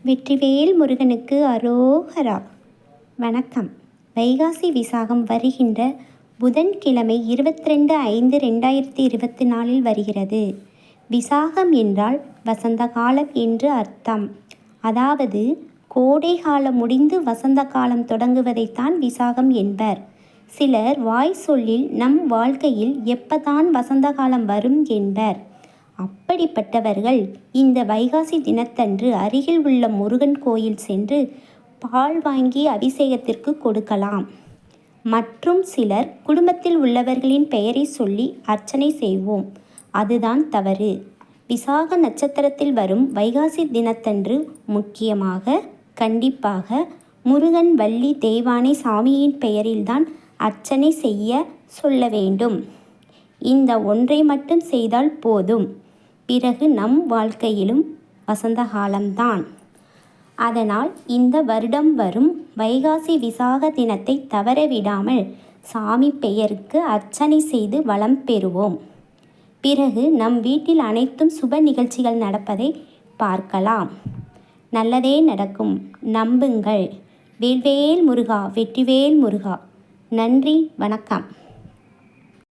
வெற்றிவேல் முருகனுக்கு அரோகரா. வணக்கம். வைகாசி விசாகம் வருகின்ற புதன்கிழமை 22/5/2024 வருகிறது. விசாகம் என்றால் வசந்த காலம் என்று அர்த்தம். அதாவது கோடை காலம் முடிந்து வசந்த காலம் தொடங்குவதைத்தான் விசாகம் என்பர். சிலர் வாய் சொல்லில் நம் வாழ்க்கையில் எப்பதான் வசந்த காலம் வரும் என்பர். அப்படிப்பட்டவர்கள் இந்த வைகாசி தினத்தன்று அருகில் உள்ள முருகன் கோயில் சென்று பால் வாங்கி அபிஷேகத்திற்கு கொடுக்கலாம். மற்றும் சிலர் குடும்பத்தில் உள்ளவர்களின் பெயரை சொல்லி அர்ச்சனை செய்வோம். அதுதான் தவறு. விசாக நட்சத்திரத்தில் வரும் வைகாசி தினத்தன்று முக்கியமாக கண்டிப்பாக முருகன், வள்ளி, தெய்வானை சாமியின் பெயரில்தான் அர்ச்சனை செய்ய சொல்ல வேண்டும். இந்த ஒன்றை மட்டும் செய்தால் போதும். பிறகு நம் வாழ்க்கையிலும் வசந்த காலம்தான். அதனால் இந்த வருடம் வரும் வைகாசி விசாக தினத்தை தவறவிடாமல் சாமி பெயருக்கு அர்ச்சனை செய்து வளம் பெறுவோம். பிறகு நம் வீட்டில் அனைத்தும் சுப நிகழ்ச்சிகள் நடப்பதை பார்க்கலாம். நல்லதே நடக்கும், நம்புங்கள். வேல்வேல் முருகா, வெற்றிவேல் முருகா. நன்றி, வணக்கம்.